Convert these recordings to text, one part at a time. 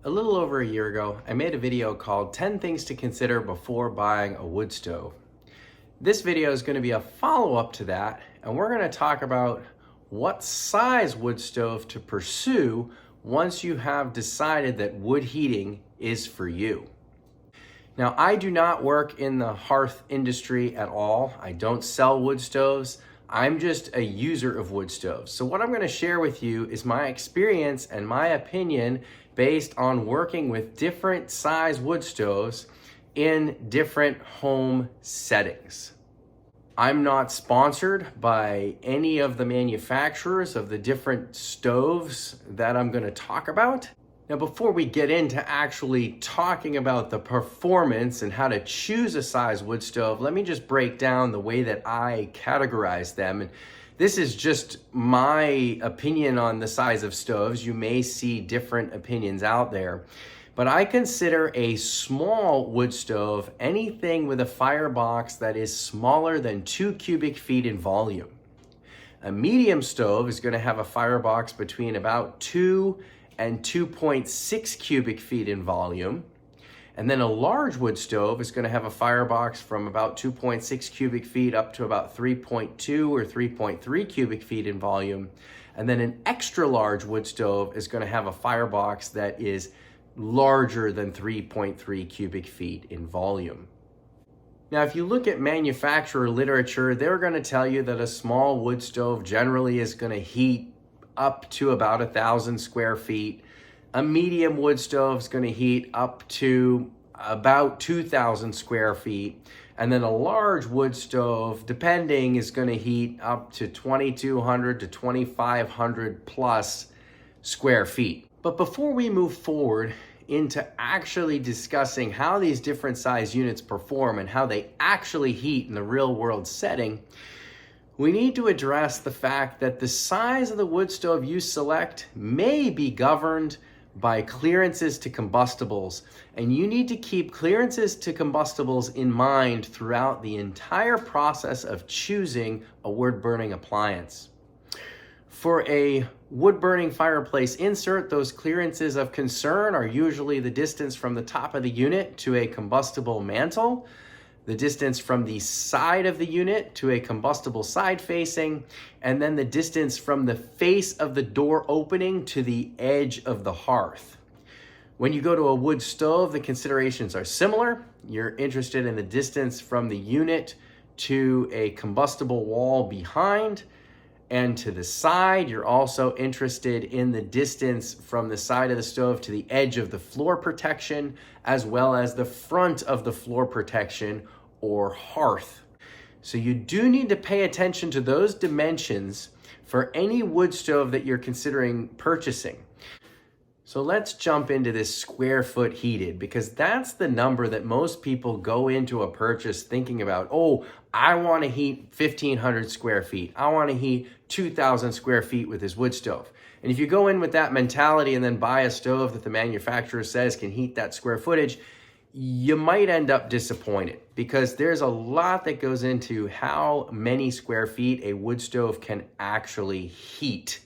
A little over a year ago, I made a video called 10 Things to Consider Before Buying a Wood Stove. This video is going to be a follow-up to that, and we're going to talk about what size wood stove to pursue once you have decided that wood heating is for you. Now, I do not work in the hearth industry at all. I don't sell wood stoves. I'm just a user of wood stoves. So what I'm going to share with you is my experience and my opinion based on working with different size wood stoves in different home settings. I'm not sponsored by any of the manufacturers of the different stoves that I'm going to talk about. Now, before we get into actually talking about the performance and how to choose a size wood stove, let me just break down the way that I categorize them. And this is just my opinion on the size of stoves. You may see different opinions out there, but I consider a small wood stove anything with a firebox that is smaller than 2 cubic feet in volume. A medium stove is going to have a firebox between about 2 and 2.6 cubic feet in volume. And then a large wood stove is going to have a firebox from about 2.6 cubic feet up to about 3.2 or 3.3 cubic feet in volume. And then an extra large wood stove is going to have a firebox that is larger than 3.3 cubic feet in volume. Now, if you look at manufacturer literature, they're going to tell you that a small wood stove generally is going to heat up to about 1,000 square feet. A medium wood stove is going to heat up to about 2,000 square feet. And then a large wood stove, depending, is going to heat up to 2,200 to 2,500 plus square feet. But before we move forward into actually discussing how these different size units perform and how they actually heat in the real world setting, we need to address the fact that the size of the wood stove you select may be governed by clearances to combustibles, and you need to keep clearances to combustibles in mind throughout the entire process of choosing a wood-burning appliance. For a wood-burning fireplace insert, those clearances of concern are usually the distance from the top of the unit to a combustible mantle, the distance from the side of the unit to a combustible side facing, and then the distance from the face of the door opening to the edge of the hearth. When you go to a wood stove, the considerations are similar. You're interested in the distance from the unit to a combustible wall behind, and to the side. You're also interested in the distance from the side of the stove to the edge of the floor protection, as well as the front of the floor protection or hearth. So you do need to pay attention to those dimensions for any wood stove that you're considering purchasing. So let's jump into this square foot heated, because that's the number that most people go into a purchase thinking about. Oh, I want to heat 1,500 square feet. I want to heat 2,000 square feet with this wood stove. And if you go in with that mentality and then buy a stove that the manufacturer says can heat that square footage, you might end up disappointed, because there's a lot that goes into how many square feet a wood stove can actually heat.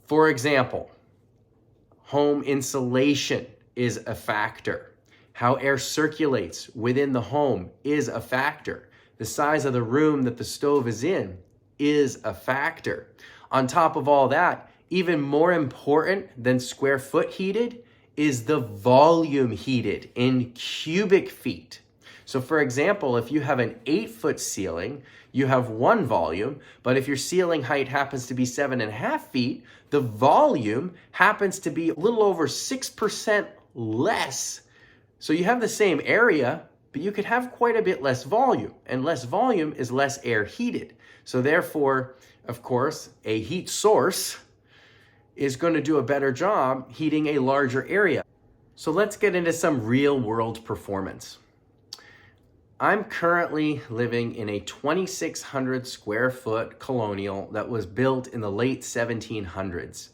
For example, home insulation is a factor. How air circulates within the home is a factor. The size of the room that the stove is in is a factor. On top of all that, even more important than square foot heated is the volume heated in cubic feet. So for example, if you have an 8-foot ceiling, you have one volume, but if your ceiling height happens to be 7.5 feet, the volume happens to be a little over 6% less. So you have the same area, but you could have quite a bit less volume, and less volume is less air heated. So therefore, of course, a heat source is going to do a better job heating a larger area. So let's get into some real world performance. I'm currently living in a 2,600 square foot colonial that was built in the late 1700s.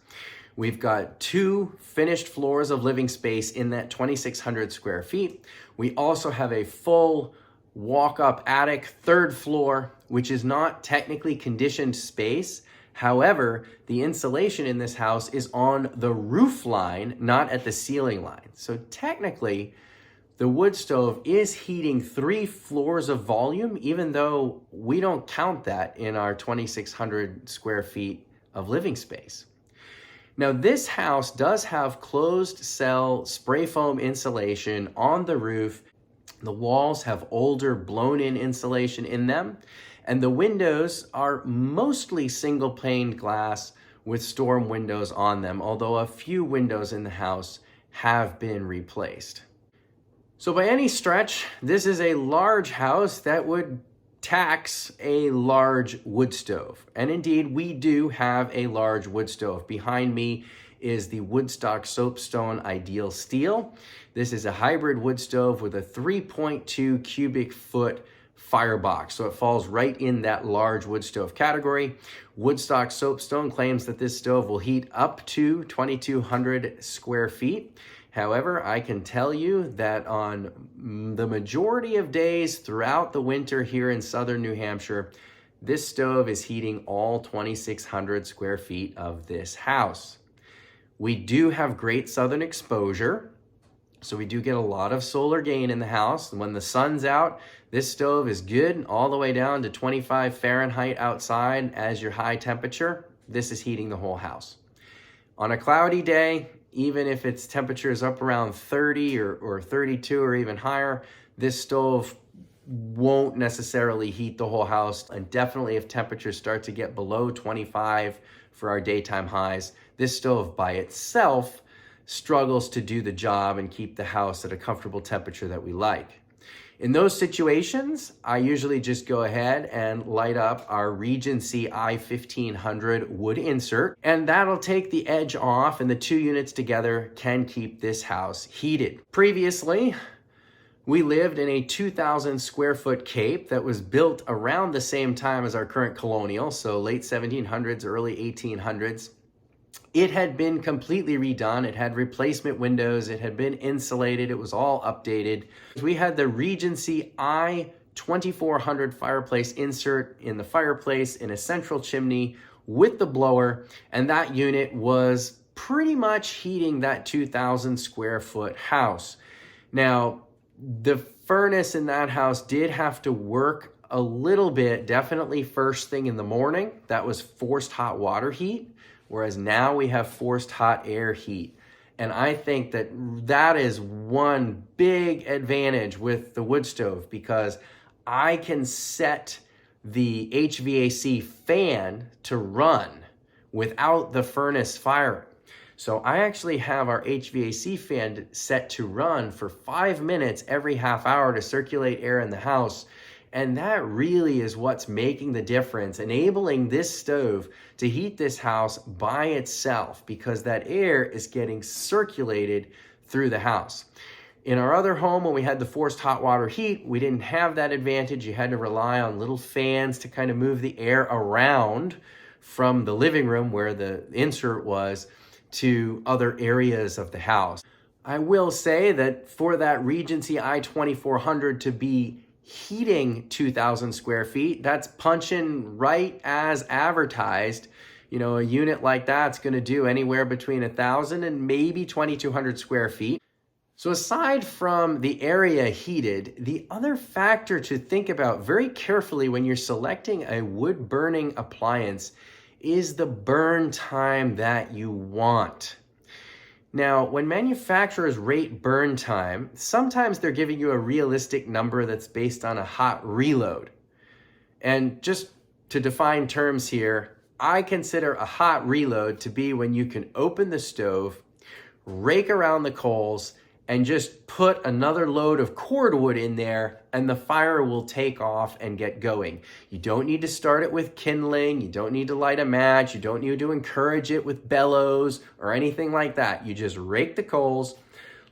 We've got 2 finished floors of living space in that 2,600 square feet. We also have a full walk-up attic, 3rd floor, which is not technically conditioned space. However, the insulation in this house is on the roof line, not at the ceiling line. So technically, the wood stove is heating 3 floors of volume, even though we don't count that in our 2,600 square feet of living space. Now, this house does have closed cell spray foam insulation on the roof. The walls have older blown-in insulation in them, and the windows are mostly single-paned glass with storm windows on them, although a few windows in the house have been replaced. So by any stretch, this is a large house that would tax a large wood stove. And indeed, we do have a large wood stove. Behind me is the Woodstock Soapstone Ideal Steel. This is a hybrid wood stove with a 3.2 cubic foot firebox, so it falls right in that large wood stove category. Woodstock Soapstone claims that this stove will heat up to 2,200 square feet. However, I can tell you that on the majority of days throughout the winter here in southern New Hampshire, this stove is heating all 2,600 square feet of this house. We do have great southern exposure, so we do get a lot of solar gain in the house. When the sun's out, this stove is good all the way down to 25 Fahrenheit outside as your high temperature. This is heating the whole house. On a cloudy day, even if its temperature is up around 30 or 32 or even higher, this stove won't necessarily heat the whole house. And definitely if temperatures start to get below 25 for our daytime highs, this stove by itself struggles to do the job and keep the house at a comfortable temperature that we like. In those situations, I usually just go ahead and light up our Regency i1500 wood insert, and that'll take the edge off, and the 2 units together can keep this house heated. Previously, we lived in a 2,000 square foot cape that was built around the same time as our current colonial, so late 1700s, early 1800s. It had been completely redone. It had replacement windows. It had been insulated. It was all updated. We had the Regency i2400 fireplace insert in the fireplace in a central chimney with the blower, and that unit was pretty much heating that 2,000 square foot house. Now, the furnace in that house did have to work a little bit, definitely first thing in the morning. That was forced hot water heat. Whereas now we have forced hot air heat. And I think that that is one big advantage with the wood stove, because I can set the HVAC fan to run without the furnace firing. So I actually have our HVAC fan set to run for 5 minutes every half hour to circulate air in the house. And that really is what's making the difference, enabling this stove to heat this house by itself, because that air is getting circulated through the house. In our other home, when we had the forced hot water heat, we didn't have that advantage. You had to rely on little fans to kind of move the air around from the living room where the insert was to other areas of the house. I will say that for that Regency i2400 to be heating 2,000 square feet, that's punching right as advertised. You know, a unit like that's going to do anywhere between 1,000 and maybe 2,200 square feet. So aside from the area heated, the other factor to think about very carefully when you're selecting a wood burning appliance is the burn time that you want. Now, when manufacturers rate burn time, sometimes they're giving you a realistic number that's based on a hot reload. And just to define terms here, I consider a hot reload to be when you can open the stove, rake around the coals, and just put another load of cordwood in there, and the fire will take off and get going. You don't need to start it with kindling. You don't need to light a match. You don't need to encourage it with bellows or anything like that. You just rake the coals,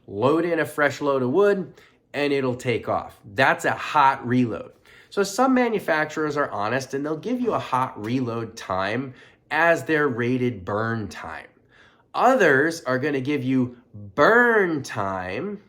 load in a fresh load of wood, and it'll take off. That's a hot reload. So some manufacturers are honest, and they'll give you a hot reload time as their rated burn time. Others are going to give you burn time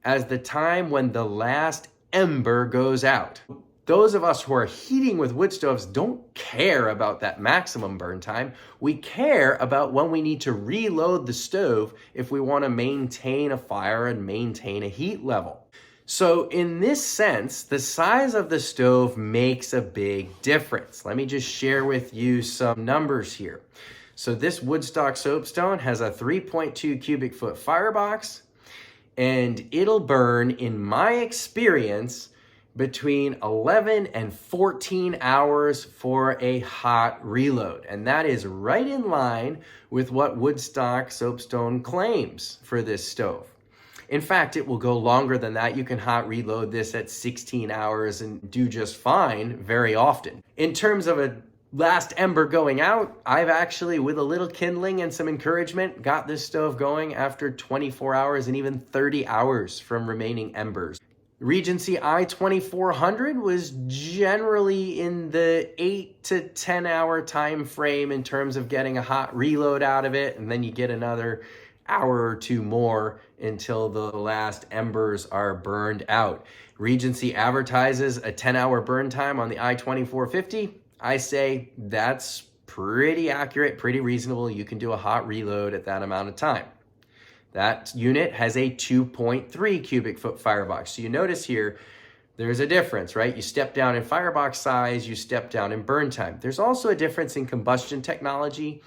as the time when the last ember goes out. those of us who are heating with wood stoves don't care about that maximum burn time. We care about when we need to reload the stove if we want to maintain a fire and maintain a heat level. So in this sense, the size of the stove makes a big difference. Let me just share with you some numbers here. So this Woodstock soapstone has a 3.2 cubic foot firebox, and it'll burn, in my experience, between 11 and 14 hours for a hot reload. And that is right in line with what Woodstock soapstone claims for this stove. In fact, it will go longer than that. You can hot reload this at 16 hours and do just fine very often. In terms of a last ember going out, I've actually, with a little kindling and some encouragement, got this stove going after 24 hours and even 30 hours from remaining embers. Regency i2400 was generally in the 8 to 10 hour time frame in terms of getting a hot reload out of it, and then you get another hour or two more until the last embers are burned out. Regency advertises a 10-hour burn time on the i2450. I say that's pretty accurate, pretty reasonable. You can do a hot reload at that amount of time. That unit has a 2.3 cubic foot firebox. So you notice here, there's a difference, right? You step down in firebox size, you step down in burn time. There's also a difference in combustion technology.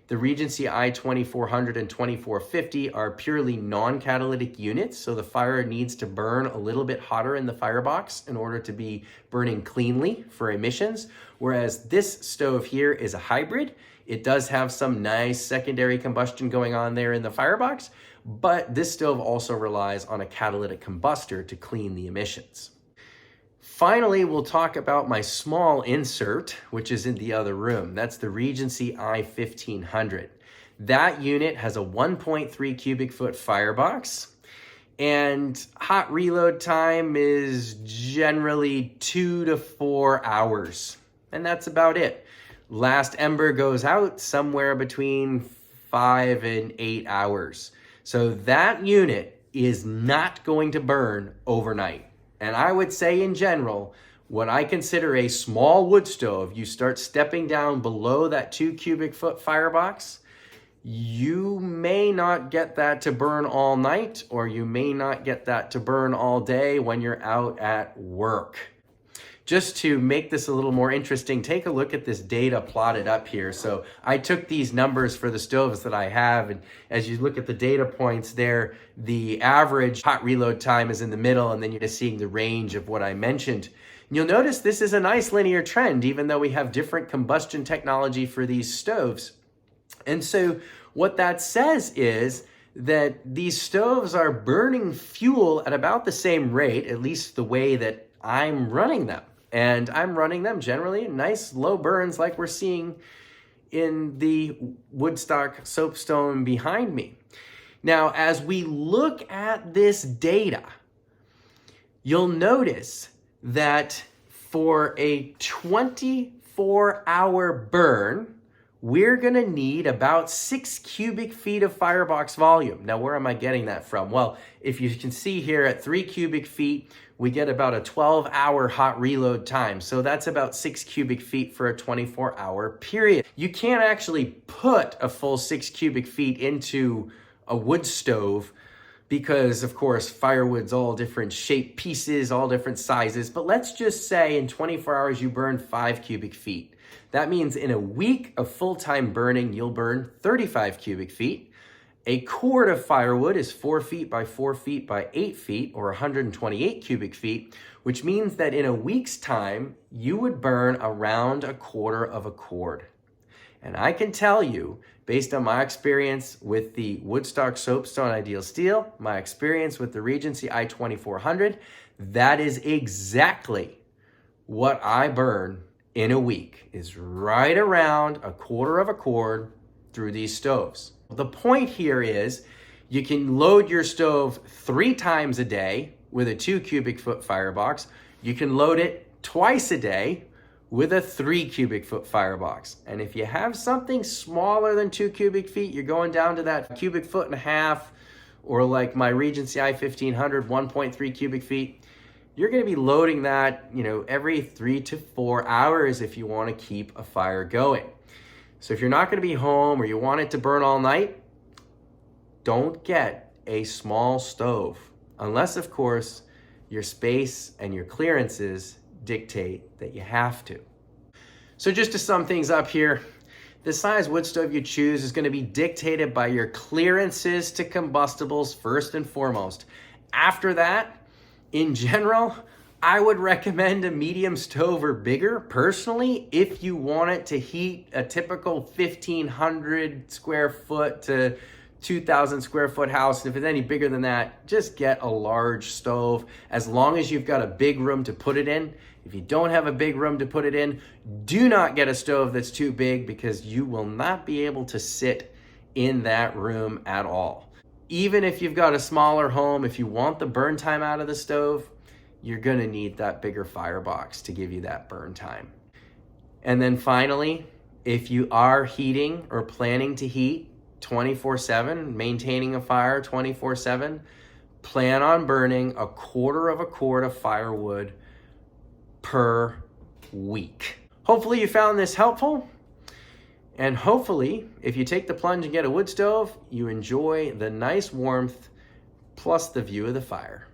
The Regency i2400 and 2450 are purely non-catalytic units, so the fire needs to burn a little bit hotter in the firebox in order to be burning cleanly for emissions, whereas this stove here is a hybrid. It does have some nice secondary combustion going on there in the firebox, but this stove also relies on a catalytic combustor to clean the emissions. Finally, we'll talk about my small insert, which is in the other room. That's the Regency i1500. That unit has a 1.3 cubic foot firebox, and hot reload time is generally 2 to 4 hours, and that's about it. Last ember goes out somewhere between 5 and 8 hours. So that unit is not going to burn overnight. And I would say in general, what I consider a small wood stove, you start stepping down below that 2 cubic foot firebox, you may not get that to burn all night, or you may not get that to burn all day when you're out at work. Just to make this a little more interesting, take a look at this data plotted up here. So I took these numbers for the stoves that I have, and as you look at the data points there, the average hot reload time is in the middle, and then you're just seeing the range of what I mentioned. And you'll notice this is a nice linear trend, even though we have different combustion technology for these stoves. And so what that says is that these stoves are burning fuel at about the same rate, at least the way that I'm running them. And I'm running them generally nice low burns like we're seeing in the Woodstock soapstone behind me. Now, as we look at this data, you'll notice that for a 24-hour burn, we're gonna need about 6 cubic feet of firebox volume. Now, where am I getting that from? Well, if you can see here at 3 cubic feet, we get about a 12-hour hot reload time. So that's about 6 cubic feet for a 24-hour period. You can't actually put a full 6 cubic feet into a wood stove because, of course, firewood's all different shaped pieces, all different sizes. But let's just say in 24 hours, you burn 5 cubic feet. That means in a week of full-time burning, you'll burn 35 cubic feet. A cord of firewood is 4 feet by 4 feet by 8 feet, or 128 cubic feet, which means that in a week's time, you would burn around 1/4 of a cord. And I can tell you, based on my experience with the Woodstock Soapstone Ideal Steel, my experience with the Regency i2400, that is exactly what I burn in a week, is right around 1/4 of a cord through these stoves. The point here is you can load your stove 3 times a day with a 2 cubic foot firebox. You can load it twice a day with a 3 cubic foot firebox. And if you have something smaller than 2 cubic feet, you're going down to that 1.5 cubic, or like my Regency i1500, 1.3 cubic feet, you're going to be loading that, every 3 to 4 hours if you want to keep a fire going. So if you're not going to be home or you want it to burn all night, don't get a small stove, unless of course your space and your clearances dictate that you have to. So just to sum things up here, the size wood stove you choose is going to be dictated by your clearances to combustibles first and foremost. After that, in general, I would recommend a medium stove or bigger, personally, if you want it to heat a typical 1,500 square foot to 2,000 square foot house. If it's any bigger than that, just get a large stove, as long as you've got a big room to put it in. If you don't have a big room to put it in, do not get a stove that's too big, because you will not be able to sit in that room at all. Even if you've got a smaller home, if you want the burn time out of the stove, you're gonna need that bigger firebox to give you that burn time. And then finally, if you are heating or planning to heat 24/7, maintaining a fire 24/7, plan on burning 1/4 of a cord of firewood per week. Hopefully you found this helpful. And hopefully, if you take the plunge and get a wood stove, you enjoy the nice warmth plus the view of the fire.